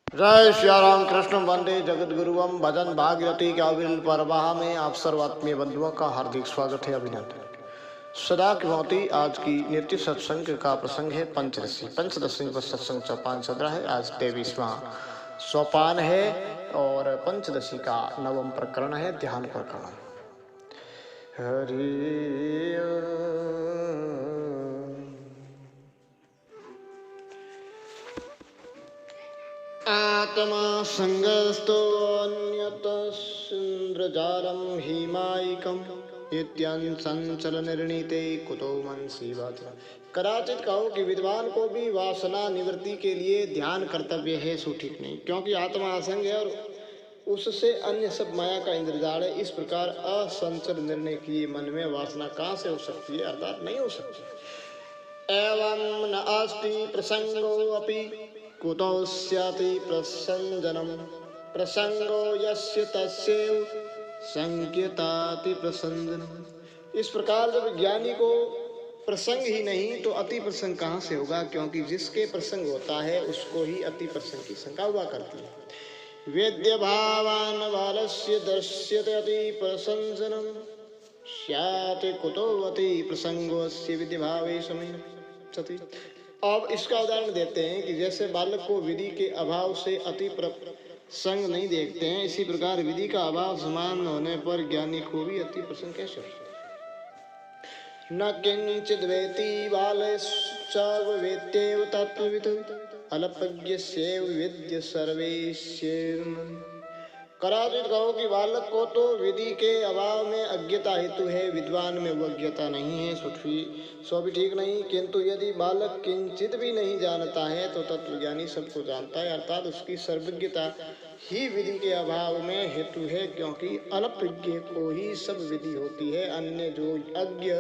जय श्री राम कृष्ण वंदे जगत गुरुवम भजन भागीरथी काबिल परवाह में आप सर्वात्मीय बंधुओं का हार्दिक स्वागत है, अभिनंदन। सदा की भांति आज की नित्य सत्संग का प्रसंग है पंचदशी। पंचदशी पर सत्संग चौपान चल रहा है। आज 23वां सोपान है और पंचदशी का नवम प्रकरण है, ध्यान प्रकरण। हरि आत्मा संगस्तो अन्यतस्न्द्रजालं हिमायिकम् इत्यंचल निर्णीते कुतो मनसी बात। कदाचित कहो कि विद्वान को भी वासना निवृत्ति के लिए ध्यान कर्तव्य है, सो ठीक नहीं, क्योंकि आत्मा असंग है और उससे अन्य सब माया का इंद्रजाल है। इस प्रकार असंचल निर्णय किए मन में वासना कहाँ से हो सकती है, अर्थात नहीं हो सकती। एवं न अस्ति प्रसंगो अपि कुतो स्याति प्रसंजनम प्रसंगो यस्य तस्यैव संज्ञताति प्रसंजनम। इस प्रकार जब ज्ञानी को प्रसंग ही नहीं तो अति प्रसंग कहाँ से होगा, क्योंकि जिसके प्रसंग होता है उसको ही अति प्रसंग की शंका हुआ करती है। वेद्य भावान बालस्य दर्श्यते अति प्रसंजनम स्यात् कुतो अति प्रसंगोस्य विद्य भावे समय सति। अब इसका उदाहरण देते हैं कि जैसे बालक को विधि के अभाव से अति प्रसंग नहीं देखते हैं, इसी प्रकार विधि का अभाव समान होने पर ज्ञानी को भी अति प्रसंग कैसे हो सकता। न किंचित वेति बालश्चैव तत्त्ववित् अल्पज्ञस्यैव विद्य सर्वैश्चैव। कदाचित कहो कि बालक को तो विधि के अभाव में अज्ञता हेतु है, विद्वान में वो अज्ञता नहीं है, सो भी ठीक नहीं। किंतु यदि बालक किंचित भी नहीं जानता है तो तत्वज्ञानी सबको जानता है, अर्थात उसकी सर्वज्ञता ही विधि के अभाव में हेतु है, क्योंकि अल्पज्ञ को ही सब विधि होती है। अन्य जो अज्ञ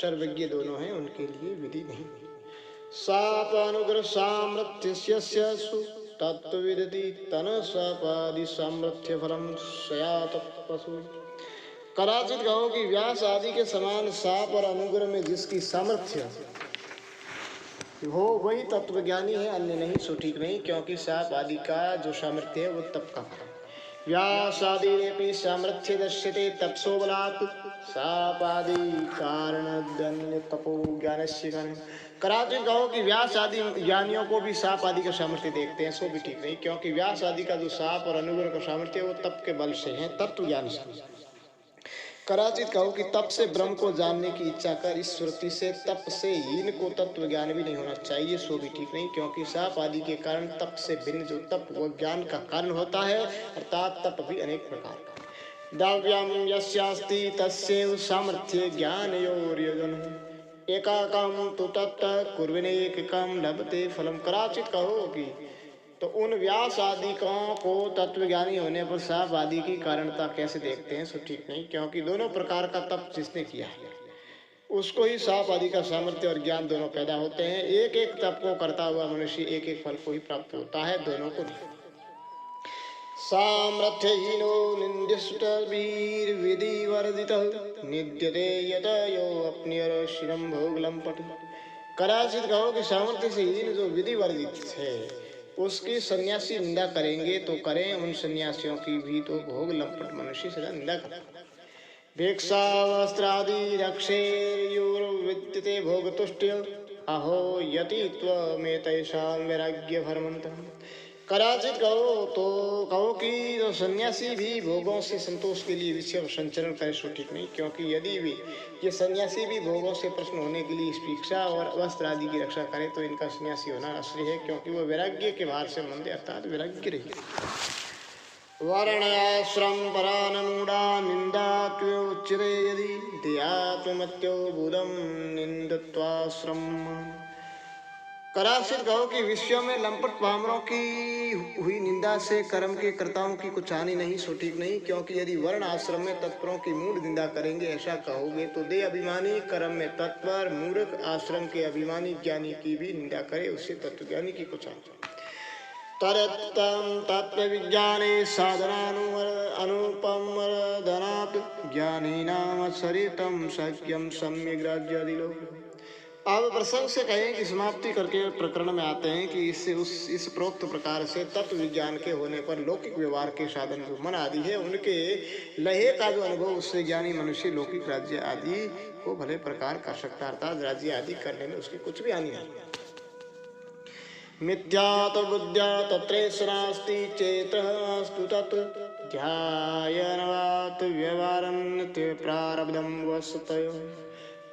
सर्वज्ञ दोनों हैं उनके लिए विधि नहीं। साप अनुग्रह सामर्थ्य तत्विदति तन सपादि सामर्थ्य फलम सयात पशु। कदाचित कहो कि व्यास आदि के समान साप और अनुग्रह में जिसकी सामर्थ्य हो वही तत्वज्ञानी है, अन्य नहीं, सो ठीक नहीं, क्योंकि साप आदि का जो सामर्थ्य है वो तप का है। व्यास आदि सामर्थ्य दृश्यते तपसो बलात् साप आदि कारण तपो ज्ञानस्य कारण। कदाचित कहो कि व्यास आदि ज्ञानियों को भी साप आदि का सामर्थ्य देखते हैं, सो भी ठीक नहीं, क्योंकि व्यास आदि का जो साप और अनुग्रह का सामर्थ्य है वो तप के बल से है, तत्व ज्ञान से। कदाचित कहो कि तप से ब्रह्म को जानने की इच्छा कर इस श्रुति से तप से हीन को तत्व ज्ञान भी नहीं होना चाहिए, सो भी ठीक नहीं, क्योंकि साप आदि के कारण तप से भिन्न जो तप वो ज्ञान का कारण होता है, अर्थात तप भी अनेक प्रकार का। दाव्यम यस्यास्ति तस्यैव सामर्थ्ये ज्ञानयोर्योजनम् एकाकं तु तत् कुर्वनेककं लभते फलम। कदाचित कहो कि तो उन व्यास आदि को तत्वज्ञानी होने पर साप आदि की कारणता कैसे देखते हैं, सो ठीक नहीं, क्योंकि दोनों प्रकार का तप जिसने किया है उसको ही साप आदि का सामर्थ्य और ज्ञान दोनों पैदा होते हैं। एक एक तप को करता हुआ मनुष्य एक एक फल को ही प्राप्त होता है, दोनों को नहीं। सामर्थ्यहीनो निंद्यस्तवीर विधि वर्जितः निद्यते यतयो अपन्यरशिरं भोगलंपट। कदाचित कहो कि सामर्थ्य से हीन जो विधि वर्जित है उसकी सन्यासी निंदा करेंगे तो करें, उन सन्यासियों की भी तो भोग लंपट मनुष्य सदा निंदा करता है। भिक्षा वस्त्रादि रक्षेर्युर्विद्यते भोगतुष्ट्य अहो यति त्वमेतैषां वैराग्य भरमन्तम्। कदाचित कहो कि जो सन्यासी भी भोगों से संतोष के लिए विषय संचरण करे, सो ठीक नहीं, क्योंकि यदि भी ये सन्यासी भी भोगों से प्रश्न होने के लिए भिक्षा और वस्त्र आदि की रक्षा करे तो इनका सन्यासी होना आश्चर्य है, क्योंकि वो वैराग्य के भार से मंदे, अर्थात वैराग्य रही। वर्णाश्रम परानमूढ़ा निंदा उच्यते यदि देहात्मत्यो बुधम निंदत्वाश्रम। कदाचित कहो कि विश्व में लंपट पामरों की हुई निंदा से कर्म के कर्ताओं की कुछ हानि नहीं, सो ठीक नहीं, क्योंकि यदि वर्ण आश्रम में तत्परों की मूढ़ निंदा करेंगे ऐसा कहोगे तो दे अभिमानी कर्म में तत्पर मूर्ख आश्रम के अभिमानी ज्ञानी की भी निंदा करे, उससे तत्वज्ञानी की कुछ हानि। तरत्तम तत्व विज्ञाने साधनानुपमर्दनात् ज्ञानीनाम सरितम सख्यम सम्यग्राज्यादिलोक। अब प्रसंग से कहें कि समाप्ति करके प्रकरण में आते हैं कि इससे इस प्रोक्त प्रकार से तत्व विज्ञान के होने पर लौकिक व्यवहार के साधन जो मन आदि है उनके लहे का जो अनुभव उससे ज्ञानी मनुष्य लौकिक राज्य आदि को भले प्रकार कर सकता, अर्थात राज्य आदि करने में उसकी कुछ भी हानि नहीं। मिथ्यात बुद्ध्या तत्रेषणास्ति चेतस्तु तत् ध्यायनवात व्यवहारन्ते प्रारब्धं वसतयो।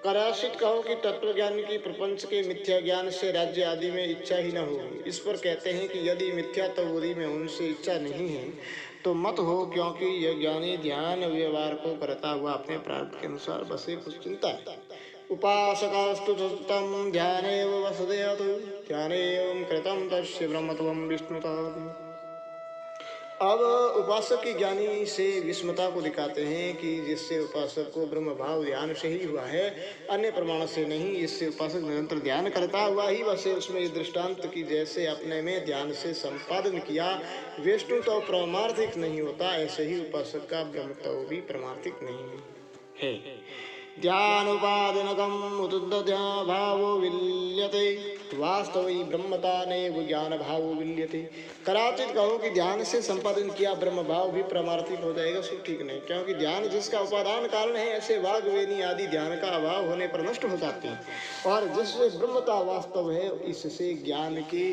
कदाचित कहो कि तत्वज्ञान की प्रपंच के मिथ्या ज्ञान से राज्य आदि में इच्छा ही न होगी। इस पर कहते हैं कि यदि मिथ्या तो बुद्धि में उनसे इच्छा नहीं है तो मत हो, क्योंकि यह ज्ञानी ध्यान व्यवहार को करता हुआ अपने प्रारब्ध के अनुसार बसे कुछ चिंता है। उपासकास्तु सततं ध्यानेव वसदेत ध्यानेव कृतं तस्य ब्रह्मत्वं विष्णुतः। अब उपासक की ज्ञानी से विस्मता को दिखाते हैं कि जिससे उपासक को ब्रह्म भाव ध्यान से ही हुआ है, अन्य प्रमाण से नहीं। इससे उपासक निरंतर ध्यान करता हुआ ही वसे उसमें दृष्टांत की जैसे अपने में ध्यान से संपादन किया विष्णु तो परमार्थिक नहीं होता, ऐसे ही उपासक का ब्रह्मत्व भी परमार्थिक नहीं है। ध्यानोपादनकम उद्दध्या भावो विल्यते वास्तवी ब्रह्मता ने वो ज्ञान भाव विल्यते। कदाचित कहो कि ध्यान से संपादन किया ब्रह्म भाव भी परमार्थिक हो जाएगा, सो ठीक नहीं, क्योंकि ध्यान जिसका उपादान कारण है ऐसे वाग वेणी आदि ध्यान का अभाव होने पर नष्ट हो जाते हैं, और जिससे ब्रह्मता वास्तव है इससे ज्ञान के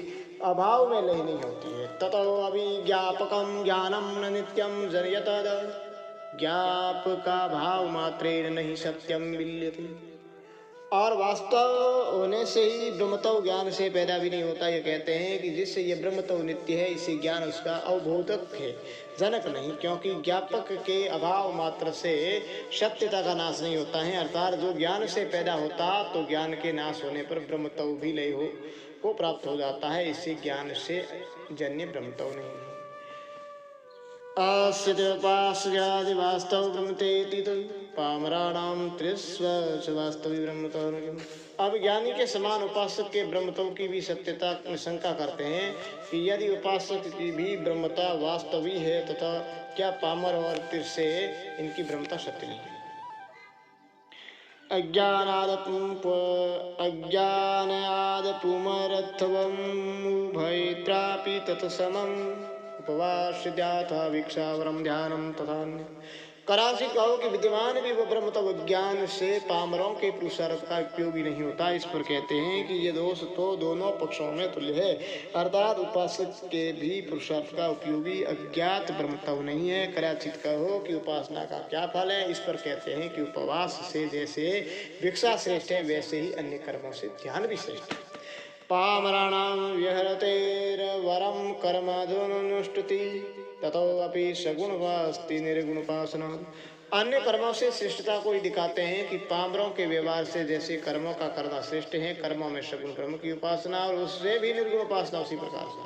अभाव में लय नहीं होती है। ततो अभिज्ञापकम ज्ञानम न नित्यम जनयत ज्ञाप का भाव मात्रेण नहीं सत्यम विल्यते। और वास्तव होने से ही ब्रह्मत्व ज्ञान से पैदा भी नहीं होता। ये कहते हैं कि जिससे ये ब्रह्मत्व नित्य है इसे ज्ञान उसका अवबोधक है, जनक नहीं, क्योंकि ज्ञापक के अभाव मात्र से सत्यता का नाश नहीं होता है। अर्थात जो ज्ञान से पैदा होता तो ज्ञान के नाश होने पर ब्रह्मत्व भी लय को प्राप्त हो जाता है, इससे ज्ञान से जन्य ब्रह्मत्व नहीं है। आस्यपास्यादि वास्तव ब्रह्मतेति पामराणाम त्रिस्व वास्तविक ब्रह्मत्व। अब ज्ञानी के समान उपासक के ब्रह्मत्व की भी सत्यता में शंका करते हैं कि यदि उपासक की भी ब्रह्मता वास्तवी है तथा क्या पामर और तिर से इनकी ब्रह्मता सत्य नहीं है। अज्ञानाद पुमरत्वम उभयत्रापि तत्समम् उपवास्याथा भिक्षावरम ध्यानम तथा। कदाचित कहो कि विद्यमान भी वह ब्रह्मत्व ज्ञान से पामरों के पुरुषार्थ का उपयोगी नहीं होता। इस पर कहते हैं कि ये दोष तो दोनों पक्षों में तुल्य है, अर्थात उपासक के भी पुरुषार्थ का उपयोगी अज्ञात ब्रह्मत्व नहीं है। कदाचित कहो कि उपासना का क्या फल है। इस पर कहते हैं कि उपवास से जैसे भिक्षा श्रेष्ठ है वैसे ही अन्य कर्मों से ध्यान भी श्रेष्ठ है। पामराणां व्यहरतेर्वरं कर्मादनुष्ठति ततोऽपि सगुणवास्ति निर्गुणोपासना। अन्य कर्मों से श्रेष्ठता को ही दिखाते हैं कि पामरों के व्यवहार से जैसे कर्मों का करना श्रेष्ठ है, कर्मों में सगुण कर्म की उपासना और उससे भी निर्गुण उपासना उसी प्रकार से।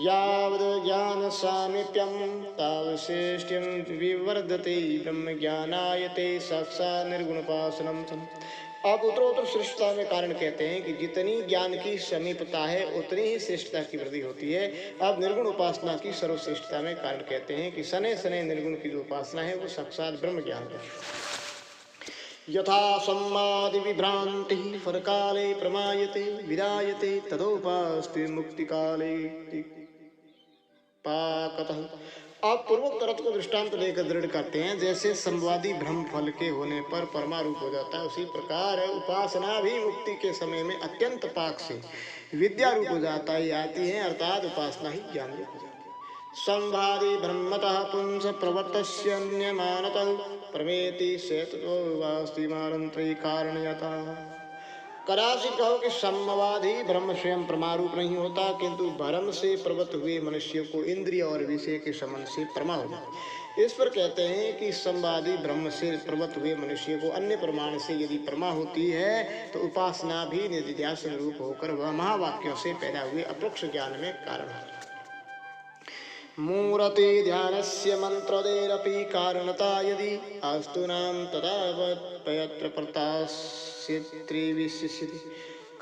यावद् ज्ञान सामीप्यं तावश्रेष्ठ्यं विवर्धते ब्रह्म ज्ञानायते साक्षात् निर्गुण उपासनम्। अब उत्तरोत्तर श्रेष्ठता में कारण कहते हैं कि जितनी ज्ञान की समीपता है उतनी ही श्रेष्ठता की वृद्धि होती है। अब निर्गुण उपासना की सर्वश्रेष्ठता में कारण कहते हैं कि सने सने निर्गुण की जो उपासना है वो साक्षात ब्रह्म ज्ञान है। यथा सम्मादि विभ्रांति फरकाले प्रमायते विरायते तदोपास्ते मुक्ति काले पाकतः। आप पूर्वोक्त अर्थ को दृष्टांत लेकर दृढ़ करते हैं, जैसे संवादी भ्रम फल के होने पर परमारूप हो जाता है उसी प्रकार उपासना भी मुक्ति के समय में अत्यंत पाक से विद्या रूप हो जाता ही आती है, अर्थात उपासना ही ज्ञान रूप हो जाती है। संवादी ब्रह्मतः पुंस प्रवर्तस्यन्यमानतः प्रमेति सेतवास्ति मारंत्री कारणयता। कदाचित कहो कि सम्मवादी ब्रह्म स्वयं परमारूप नहीं होता, किंतु भ्रम से प्रवृत्त हुए मनुष्य को इंद्रिय और विषय के संबंध से प्रमा हो जाए। इस पर कहते हैं कि संवादी ब्रह्म से प्रवृत्त हुए मनुष्य को अन्य प्रमाण से यदि प्रमा होती है तो उपासना भी निधिध्यासन रूप होकर वह महावाक्यों से पैदा हुए अपरोक्ष ज्ञान में कारण है। मूर्ति ध्यानस्य मंत्रदेरपि कारणता यदि अस्तु नाम तदावत् प्रयत्र प्रतास्यत्रि विशिष्यति।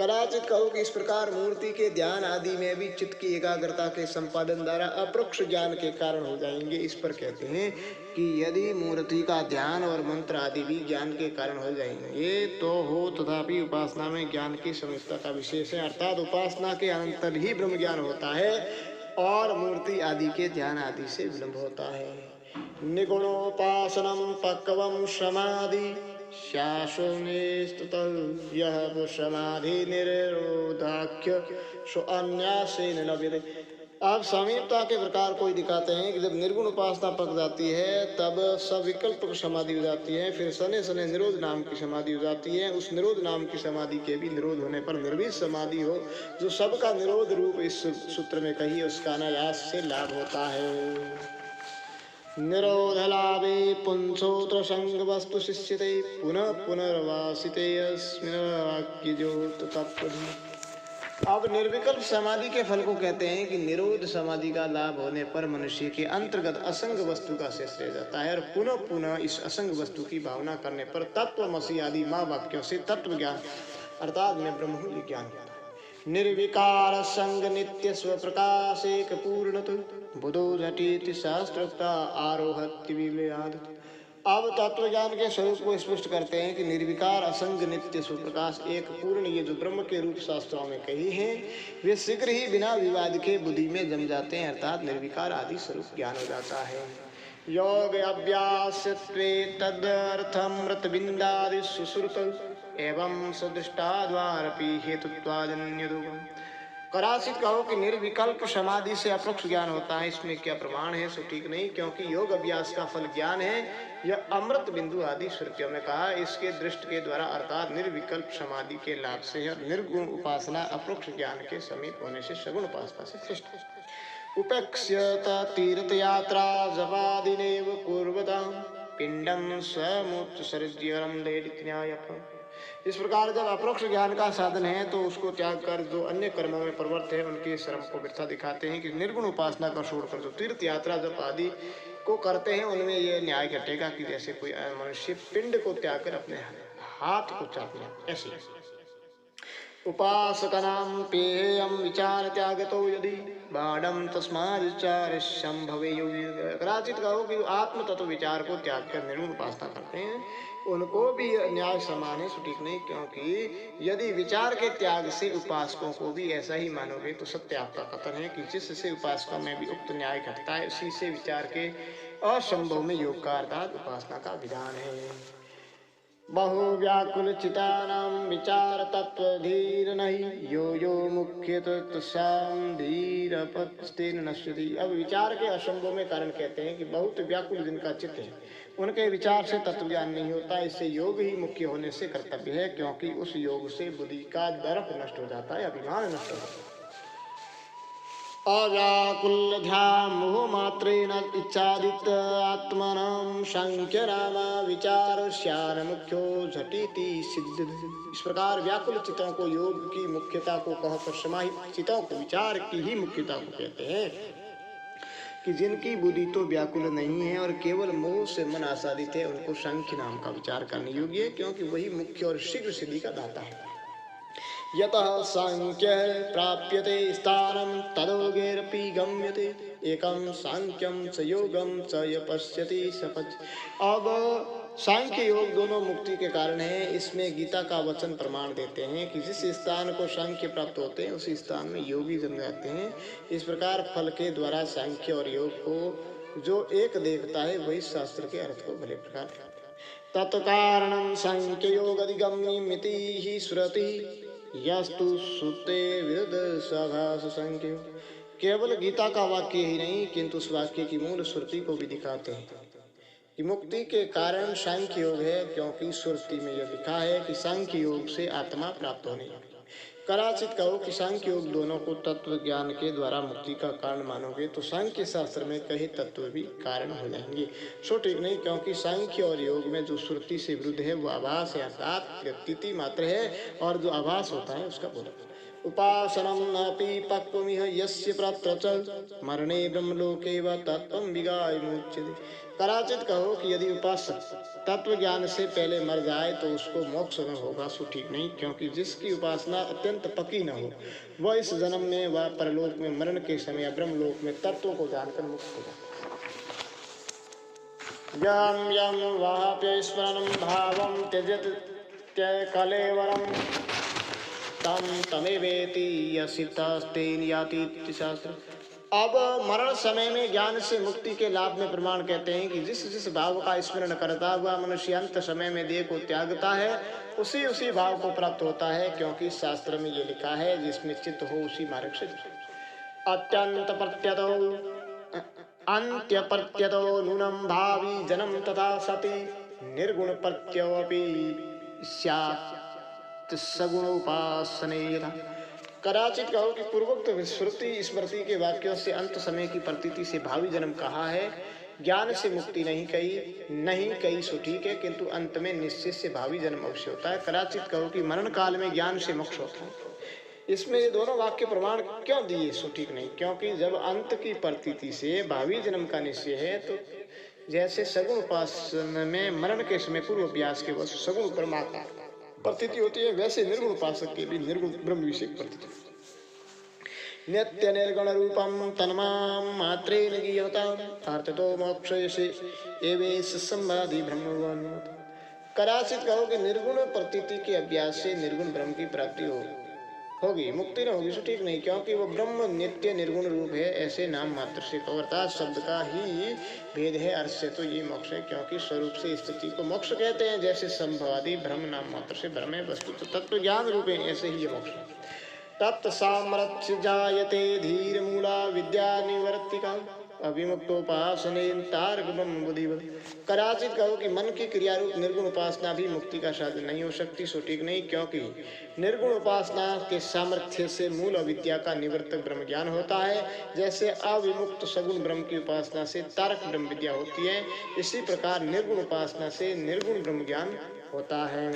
कदाचित कहो कि इस प्रकार मूर्ति के ध्यान आदि में भी चित्त की एकाग्रता के संपादन द्वारा अपरोक्ष ज्ञान के कारण हो जाएंगे। इस पर कहते हैं कि यदि मूर्ति का ध्यान और मंत्र आदि भी ज्ञान के कारण हो जाएंगे तो हो, तथापि उपासना में ज्ञान की समझता का विशेष है, अर्थात उपासना के अनंतर ही ब्रह्म ज्ञान होता है और मूर्ति आदि के ध्यान आदि से विलंब होता है। निगुणोपासनम पक्वम समाधि शासनेस्तुतः यः समाधि निरोधाख्य सो अन्यासेन न विद्यते। आप समीपता के प्रकार कोई दिखाते हैं कि जब निर्गुण उपासना पक जाती है तब सविकल्प समाधि हो जाती है, फिर सने सने निरोध नाम की समाधि हो जाती है। उस निरोध नाम की समाधि के भी निरोध होने पर निर्विष समाधि हो, जो सबका निरोध रूप इस सूत्र में कही, उसका अनायास से लाभ होता है। निरोध लाभे पुंसोत्र संग वस्तु शिष्यते पुनः पुनर्वासिते अस्मिन् वाक्यज्योत तत्त्वधि। अब निर्विकल्प समाधि के फल को कहते हैं कि निरोध समाधि का लाभ होने पर मनुष्य के अंतर्गत असंग वस्तु का शेष रह जाता है और पुनः पुनः इस असंग वस्तु की भावना करने पर तत्वमसि आदि माँ वाक्यों से तत्व ज्ञान अर्थात मैं ब्रह्म हूँ ये ज्ञान होता है। निर्विकार संग नित्य स्वप्रकाश एक पूर्णत बुधो झटिति शास्त्रता आरोहति विवेयाद। अब तत्व ज्ञान के स्वरूप को स्पष्ट करते हैं कि निर्विकार असंग नित्य स्वप्रकाश एक पूर्ण ये जो ब्रह्म के रूप शास्त्रों में कही है वे शीघ्र ही बिना विवाद के बुद्धि में जम जाते हैं, अर्थात निर्विकार आदि स्वरूप ज्ञान हो जाता है। योग अभ्यास तदर्थमृत बिंदादि सुश्रुत एवं सदृष्टाद्वारपि हेतुत्वाजन्यदुगम। कराचित कहो कि निर्विकल्प समाधि से अपरोक्ष ज्ञान होता है, इसमें क्या प्रमाण है? सो ठीक नहीं, क्योंकि योग अभ्यास का फल ज्ञान है। यह अमृत बिंदु आदि श्रुतियों में कहा, इसके दृष्टि के द्वारा अर्थात निर्विकल्प समाधि के लाभ से है। निर्गुण उपासना अपरोक्ष ज्ञान के समीप होने से सगुण उपासना से श्रेष्ठ है। उपेक्ष्यत तीर्थ यात्रा जपादिनेव कुर्वतां पिंडम स्वमुत्सर्ज्यरम लेडित्न्यायपम्। इस प्रकार जब अपरोक्ष ज्ञान का साधन है तो उसको त्याग कर जो अन्य कर्मों में प्रवृत्त है उनके श्रम को वृथा दिखाते हैं कि निर्गुण उपासना का छोड़कर जो तीर्थ यात्रा जप आदि को करते हैं उनमें यह न्याय घटेगा कि जैसे कोई मनुष्य पिंड को त्याग कर अपने हाथ को चाट ले, ऐसे उपासकनां पेयम विचार त्यागतो यदि बाढ़म तस्माच्चार्यं भवेयु। कदाचित कहो कि आत्म तत्व विचार को त्याग कर निर्गुण उपासना करते हैं उनको भी न्याय समान है, ठीक नहीं, क्योंकि यदि विचार के त्याग से उपासकों को भी ऐसा ही मानोगे तो सत्य आपका कथन है कि जिससे उपासकों में भी उक्त न्याय घटता है उसी से विचार के असंभव में योग का अर्थात उपासना का विधान है। बहु व्याकुल चितानां विचार तत्व धीर नहीं यो यो मुख्य तत्साम धीर पत्स्तेन नश्यति। अब विचार के असंभव में कारण कहते हैं कि बहुत व्याकुल जिनका चित्त है उनके विचार से तत्व ज्ञान नहीं होता, इससे योग ही मुख्य होने से कर्तव्य है, क्योंकि उस योग से बुद्धि का दर्प नष्ट हो जाता है, अभिमान नष्ट हो जाता है। अव्याकुल ध्यान मोह मात्रेण इच्छादित आत्मनां सांख्य नाम विचार श्यान मुख्यो झटिति सिद्ध। इस प्रकार व्याकुल चित्तों को योग की मुख्यता को कहकर समाहित चित्तों को विचार की ही मुख्यता को कहते हैं कि जिनकी बुद्धि तो व्याकुल नहीं है और केवल मोह से मन आसादित है उनको सांख्य नाम का विचार करने योग्य है, क्योंकि वही मुख्य और शीघ्र सिद्धि का दाता है। यतः सांख्य प्राप्यते स्थानं तदोगैरपि गम्यते एकं सांख्यं च योगं च य पश्यति सपच। अब सांख्य योग दोनों मुक्ति के कारण है। इसमें गीता का वचन प्रमाण देते हैं कि जिस स्थान को सांख्य प्राप्त होते हैं उसी स्थान में योगी जन्म जाते हैं। इस प्रकार फल के द्वारा सांख्य और योग को जो एक देखता है वही शास्त्र के अर्थ को भले प्रकार तत्कारणं सांख्य योग अधिगम्यमिति ही श्रुति यस्तु सुते विरुद्ध सभास संख्य। केवल गीता का वाक्य ही नहीं किंतु उस वाक्य की मूल श्रुति को भी दिखाते हैं कि मुक्ति के कारण सांख्य योग है, क्योंकि श्रुति में यह लिखा है कि सांख्य योग से आत्मा प्राप्त होने लगी। कदाचित कहो कि सांख्य योग दोनों को तत्व ज्ञान के द्वारा मुक्ति का कारण मानोगे तो सांख्य शास्त्र में कहे तत्व भी कारण हो जाएंगे। सो ठीक नहीं, क्योंकि सांख्य और योग में जो श्रुति से विरुद्ध है वो आभास है, अर्थात प्रतीति मात्र है, और जो आभास होता है उसका बोध उपासनं नापि पक्वमिह यस्य प्रत्र च मरणे ब्रह्मलोके व तत्त्वं विगायमुच्यते। कदाचित कहो कि यदि उपासक तत्व ज्ञान से पहले मर जाए तो उसको मोक्ष न होगा, सो ठीक नहीं, क्योंकि जिसकी उपासना अत्यंत पक्की न हो वह इस जन्म में व परलोक में मरण के समय ब्रह्मलोक में तत्व को जानकर मुक्त हो जाता। यं यं वाप्य स्मरणं भावं त्यजत कलेवरं तम तमेवेति यसितास्तेन याति शास्त्र। अब मरण समय में ज्ञान से मुक्ति के लाभ में प्रमाण कहते हैं कि जिस जिस भाव का स्मरण करता हुआ मनुष्य अंत समय में देह को त्यागता है उसी उसी भाव को प्राप्त होता है, क्योंकि शास्त्र में ये लिखा है जिसमें चित्त हो उसी मार्ग से अत्यंत प्रत्यतो अंत्य प्रत्यतो नूनम भावी जन्म तथा सति निर्गुण प्रत्योपि स्यात् सगुणोपासनेयः। कदाचित कहो कि पूर्वोक्त श्रुति स्मृति के वाक्यों से अंत समय की प्रतीति से भावी जन्म कहा है, ज्ञान से मुक्ति नहीं कही सो ठीक है, किंतु अंत में निश्चित से भावी जन्म अवश्य होता है। कदाचित कहो कि मरण काल में ज्ञान से मोक्ष होता है। इसमें ये दोनों वाक्य प्रमाण क्यों दिए सो ठीक नहीं, क्योंकि जब अंत की प्रतीति से भावी जन्म का निश्चय है तो जैसे सगुण उपासना में मरण के समय पूर्व अभ्यास के वश सगुण परमात्मा प्रतीति होती है, वैसे निर्गुण उपासक के भी निर्गुण ब्रह्म विषय प्रतीति। नित्य निर्गुण रूपम तन्माम मात्रेण गीयताम अर्थतो मोक्षयसे एवेश संवादि ब्रह्मवान। कदाचित कहो कि निर्गुण प्रतीति के अभ्यास से निर्गुण ब्रह्म की प्राप्ति होगी, मुक्ति न होगी, सो ठीक नहीं, क्योंकि वो ब्रह्म नित्य निर्गुण रूप है, ऐसे नाम मात्र से कहो, अर्थात शब्द का ही भेद है, अर्थ से तो ये मोक्ष है, क्योंकि स्वरूप से स्थिति को मोक्ष कहते हैं, जैसे संभवादि ब्रह्म नाम मात्र से ब्रह्म है, वस्तु तो तत्व ज्ञान रूप है, ऐसे ही ये मोक्ष है। तत् सामर्थ्य जायते धीर मूला विद्या निवर्तिका अभिमुक्तोपासनेन तार्क ब्रह्म बुद्धिवत्। कदाचित कहो कि मन की क्रिया रूप निर्गुण उपासना भी मुक्ति का साधन नहीं हो सकती, सो ठीक नहीं, क्योंकि निर्गुण उपासना के सामर्थ्य से मूल अविद्या का निवर्तक ब्रह्म ज्ञान होता है, जैसे अविमुक्त सगुण ब्रह्म की उपासना से तारक ब्रह्म विद्या होती है, इसी प्रकार निर्गुण उपासना से निर्गुण ब्रह्म ज्ञान होता है।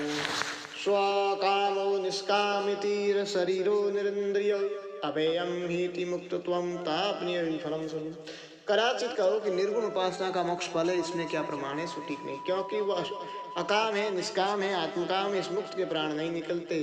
स्वकामो निष्कामिति शरीरो निरिंद्रिय अभेयम हीति मुक्तत्वम तापनीय फलम सुन। कदाचित कहो कि निर्गुण उपासना का मोक्ष फल है, इसमें क्या प्रमाण है, सो ठीक नहीं, क्योंकि वह अकाम है, निष्काम है, आत्मकाम है, इस मुक्त के प्राण नहीं निकलते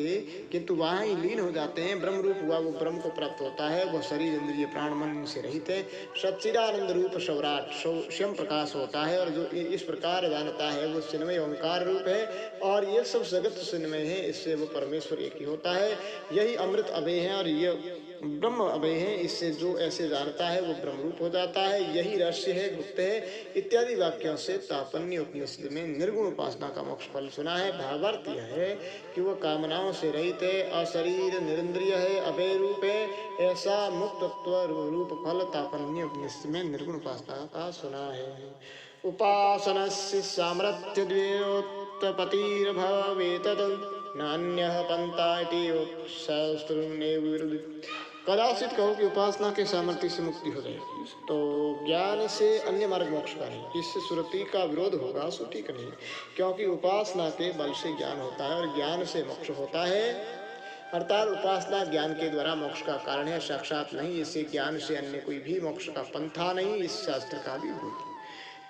किंतु वहाँ ही लीन हो जाते हैं, ब्रह्म रूप हुआ वो ब्रह्म को प्राप्त होता है, वह शरीर इंद्रिय प्राण मन से रहित है, सच्चिदानंद रूप सौराट स्वयं प्रकाश होता है, और जो इस प्रकार जानता है वो चिन्मय ओंकार रूप है, और ये सब जगत चिन्मय है, इससे वो परमेश्वर एक ही होता है, यही अमृत अभय है और ये ब्रह्म अभय है, इससे जो ऐसे जानता है वो ब्रह्म रूप हो जाता है, यही रहस्य है, गुप्त है, इत्यादि वाक्यों से तापन्य उपनिषद में निर्गुण उपासना का मोक्ष फल सुना है। भावार्थ यह है कि वह कामनाओं से रहित है, अशरीर निरिंद्रिय है, अभय रूप है, ऐसा मुक्तत्व रूप फल तापन्य उपनिषद में निर्गुण उपासना का सुना है। उपासनस्य सामर्थ्य द्वयोत्पत्तिर्भवेत् नान्यः पंथा इति शास्त्रं विरुद्ध। कदाचित कहो कि उपासना के सामर्थ्य से मुक्ति हो जाएगी, तो ज्ञान से अन्य मार्ग मोक्ष का नहीं, इससे श्रुति का विरोध होगा, सो ठीक नहीं, क्योंकि उपासना के बल से ज्ञान होता है और ज्ञान से मोक्ष होता है, अर्थात उपासना ज्ञान के द्वारा मोक्ष का कारण है, साक्षात नहीं, इससे ज्ञान से अन्य कोई भी मोक्ष का पंथा नहीं, इस शास्त्र का भी विरोध।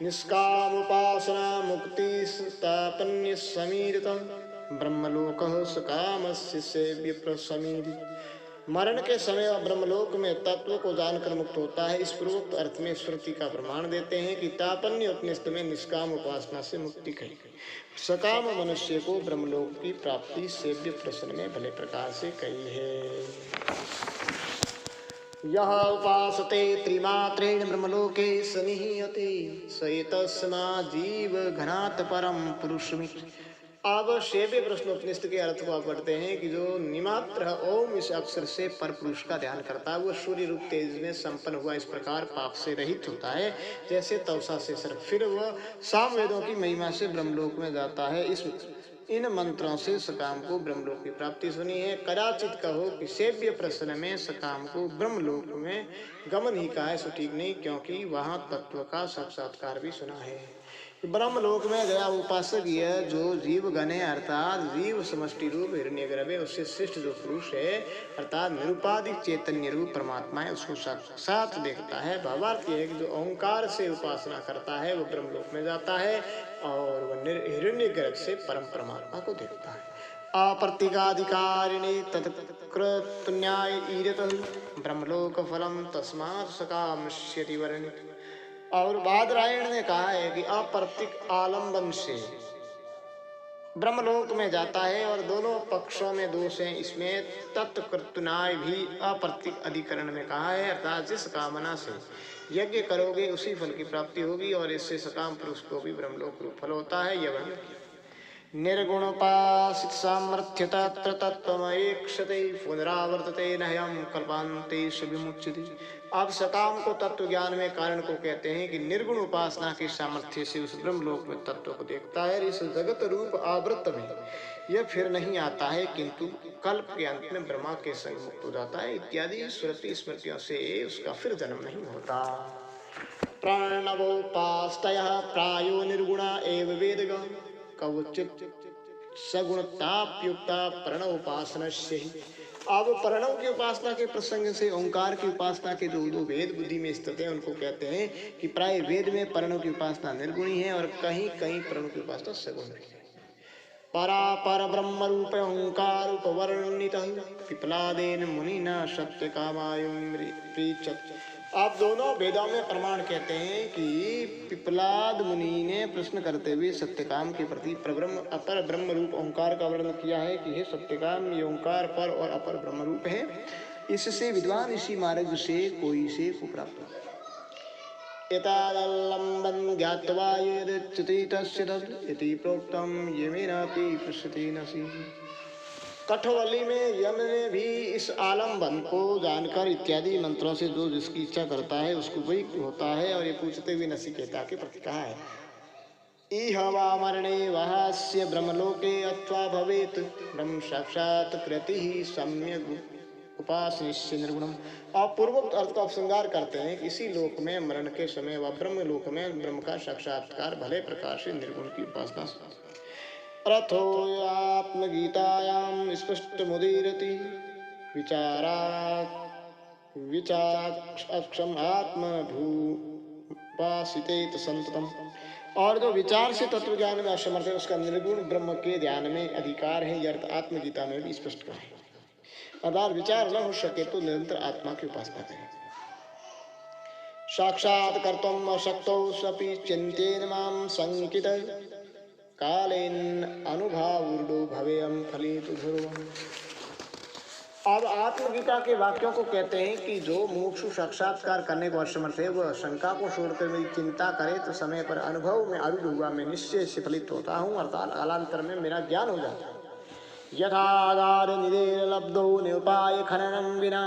निष्काम उपासना मुक्ति स्थापन्य समीरितम ब्रह्मलोक सकामस्य सेव्य प्रसमीरि। मरण के समय ब्रह्मलोक में तत्व को जानकर मुक्त होता है, इस पूर्वोक्त अर्थ में श्रुति का प्रमाण देते हैं कि तापन्य उपनिषद में निष्काम उपासना से मुक्ति कही गई, सकाम मनुष्य को ब्रह्मलोक की प्राप्ति सेव्य प्रश्न में भले प्रकार से कही है। यह उपासते त्रिमात्रेण ब्रह्मलोके सनिह्यते स एतस्मा जीव घनात् परम पुरुषमिति। अब सेव्य प्रश्न उपनिषद के अर्थ को आप पढ़ते हैं कि जो निमात्र ओम इस अक्षर से पर पुरुष का ध्यान करता है, वो सूर्य रूप तेज में संपन्न हुआ इस प्रकार पाप से रहित होता है, जैसे तवसा से सर्प, फिर वह साम वेदों की महिमा से ब्रह्मलोक में जाता है। इन मंत्रों से सकाम को ब्रह्मलोक की प्राप्ति सुनी है। कदाचित कहो कि सेव्य प्रश्न में सकाम को ब्रह्मलोक में गमन ही कहा है, सो ठीक नहीं, क्योंकि वहाँ तत्व का साक्षात्कार भी सुना है। ब्रह्मलोक में गया उपासक यह जो जीव गणे अर्थात जीव समष्टि रूप हिरण्यगर्भ है, उससे श्रेष्ठ जो पुरुष है अर्थात निरुपाधिक चैतन्य रूप परमात्मा है, उसको साक्षात देखता है। भावार्थ यह है कि जो ओंकार से उपासना करता है वो ब्रह्मलोक में जाता है और वह हिरण्यगर्भ से परम परमात्मा को देखता है। अप्रतिगाधिकारिणी तत्कृतन्याय ईरत ब्रह्मलोक फलम तस्मात् सकामश्यति वर्णित। और बादरायण ने कहा है कि अप्रतीक आलंबन से ब्रह्मलोक में जाता है और दोनों पक्षों में दोष है। इसमें तत्कृतन्याय भी अप्रतीक अधिकरण में कहा है, अर्थात जिस कामना से यज्ञ करोगे उसी फल की प्राप्ति होगी और इससे सकाम पुरुष को भी ब्रह्मलोक रूप फल होता है। यह वर्णन किया। निर्गुणोपासित सामर्थ्य तत्र तत्त्वमैक्षते पुनरावर्तते नह्यं कल्पान्तेष विमुच्यते। अब सकाम को तत्व ज्ञान में कारण को कहते हैं कि निर्गुण उपासना के सामर्थ्य से उस ब्रह्मलोक में तत्व को देखता है। इस जगत रूप आवृत्त में यह फिर नहीं आता है, किंतु कल्प के अंत में ब्रह्मा के संग मुक्त हो जाता है इत्यादि श्रुति स्मृतियों से उसका फिर जन्म नहीं होता। प्रणवोपास्तयः प्रायो निर्गुणा एव वेदगः कवचित सगुणताप्युक्ता प्रणव उपासना से। अब प्रणव की उपासना के प्रसंग से ओंकार की उपासना के जो दो वेद बुद्धि में स्थित है उनको कहते हैं कि प्राय वेद में प्रणव की उपासना निर्गुणी है और कहीं कहीं प्रणव की उपासना सगुण है। परापर ब्रह्म रूप ओंकार उपवर्णित पिपलादेन मुनिना सत्य कामायुम्रीचत। आप दोनों वेदों में प्रमाण कहते हैं कि पिपलाद मुनि ने प्रश्न करते हुए सत्यकाम के प्रति अपर ब्रह्म रूप ओंकार का वर्णन किया है कि हे सत्यकाम, ये ओंकार पर और अपर ब्रह्म रूप है, इससे विद्वान इसी मार्ग से कोई से को प्राप्त हो। एतादल्लम्बन ज्ञात्वा यदच्युति तस्य तद् इति प्रोक्तम यमेनापि पृच्छति नसि। कठोवली में यम ने भी इस आलम्बन को जानकर इत्यादि मंत्रों से जो जिसकी इच्छा करता है उसको वही होता है, और ये पूछते हुए नचिकेता के प्रति कहा है इह वा मरणे वहास्य ब्रह्मलोके अथवा भवेत ब्रह्म साक्षात कृति ही सम्यक उपासनिष्य निर्गुणम। और पूर्वोक्त अर्थ का उपसंहार करते हैं कि इसी लोक में मरण के समय व ब्रह्म लोक में ब्रह्म का साक्षात्कार भले प्रकार से निर्गुण की उपासना। रथो आत्मगीतायां स्पष्टमुदीरति विचाराक्षम आत्मभूपासितेत संततम। और जो विचार से तत्व ज्ञान में असमर्थ है उसका निर्गुण ब्रह्म के ध्यान में अधिकार है, यह अर्थ आत्मगीता में भी स्पष्ट कहा है। अर्थात विचार न हो सके तो निरंतर आत्मा की उपासना करें। साक्षात कर्तुम अशक्तो स्वपि चिंतेन मां संकित कालेन अनुभावूर्डो भवेयम फलित ध्रुवम्। अब आत्मगीता के वाक्यों को कहते हैं कि जो मुमुक्षु साक्षात्कार करने को असमर्थ है वह शंका को छोड़कर मेरी चिंता करे तो समय पर अनुभव में आरूढ़ हुआ मैं निश्चय से फलित होता हूँ, अर्थात कालांतर में मेरा ज्ञान हो जाता है। यथागार निदेर लब्धो निपाय खननम विना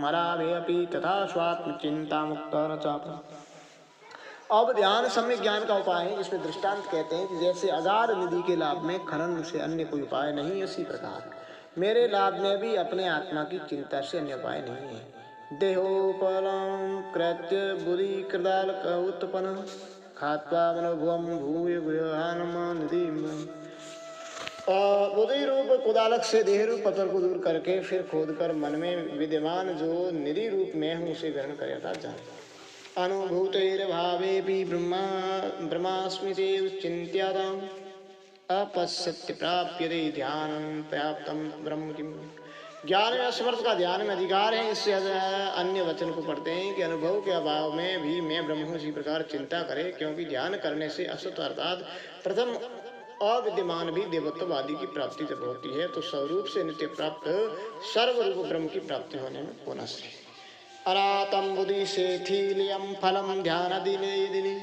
मरावे अपि तथा स्वात्म चिंता मुक्त न चापा। अब ध्यान सम्यक ज्ञान का उपाय है, जिसमें दृष्टांत कहते हैं कि जैसे अगार निधि के लाभ में खनन से अन्य कोई उपाय नहीं, उसी प्रकार मेरे लाभ में भी अपने आत्मा की चिंता से अन्य उपाय नहीं है। देहोपलम कृत्य बुद्धि कृदाल उत्पन्न खात्वा मनोभुवम भूय गुहानम निधि। बुद्धि रूप कुदालक से देह रूप पत्थर को दूर करके फिर खोद कर मन में विद्यमान जो निधि रूप में हूँ उसे ग्रहण करे था जाने। अनुभूतेर्भावे भी ब्रह्मास्मि देव चिंत्यादाम अपश्यत्य प्राप्यते ध्यान पर्याप्तम ब्रह्म किम। ज्ञान में असमर्थ का ध्यान में अधिकार है, इससे अन्य वचन को पढ़ते हैं कि अनुभव के अभाव में भी मैं ब्रह्म हूँ इसी प्रकार चिंता करे, क्योंकि ध्यान करने से असत अर्थात प्रथम अविद्यमान भी देवत्ववादी की प्राप्ति जब होती है तो स्वरूप से नित्य प्राप्त सर्वरूप ब्रह्म की प्राप्ति होने में होना से अरातम बुद्धि से थीलियम फलम ध्यान दिने दिने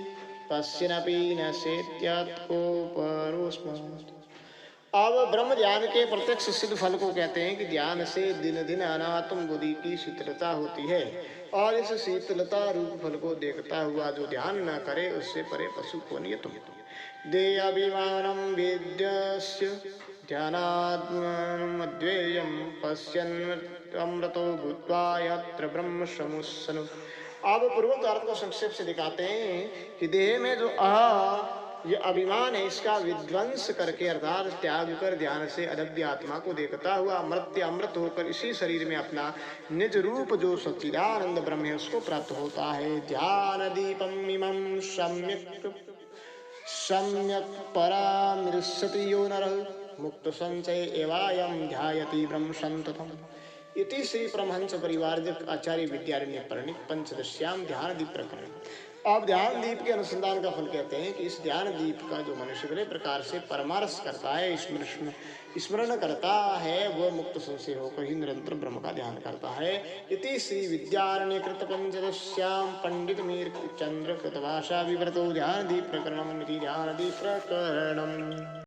पश्चिनपि न सेत्यात्कोपरोस्मात्। अब ब्रह्म ध्यान के प्रत्यक्ष सिद्ध फल को कहते हैं कि ध्यान से दिन दिन अनात्म बुद्धि की शीतलता होती है, और इस शीतलता रूप फल को देखता हुआ जो ध्यान न करे उससे परे पशु को नियत हो। देयाभिमानम वेद्यस्य ध्यानाद्मद्वेयं पश्यन् अमृतो भूत्वा यत्र ब्रह्म समुस्सनु। अब पूर्वोक्त अर्थ को संक्षेप से दिखाते हैं कि देह में जो ये अभिमान है, इसका विध्वंस करके अर्थात त्याग कर ध्यान से अदभ्य आत्मा को देखता हुआ अमृत होकर इसी शरीर में अपना निज रूप जो सच्चिदानंद ब्रह्म है उसको प्राप्त होता है। ध्यान दीपम इमं सम्यक सम्यक परामृशति यो नरः मुक्त संचय एवायं ध्यायति ब्रह्म संततम्। इति श्री परमहंस परिवारजक आचार्य विद्यारण्य परिणित पंचदश्याम ध्यान दीप प्रकरण। अब ध्यान दीप के अनुसंधान का फल कहते हैं कि इस ध्यान दीप का जो मनुष्य बड़े प्रकार से परमारस करता है, स्मरण करता है, वह मुक्त संशय होकर ही निरंतर ब्रह्म का ध्यान करता है। इति श्री विद्यारण्य कृत पंचदश्याम पंडित मीर चंद्र कृतभाषा विवृतो ध्यान दीप प्रकरणम ध्यान दीप प्रकरणम।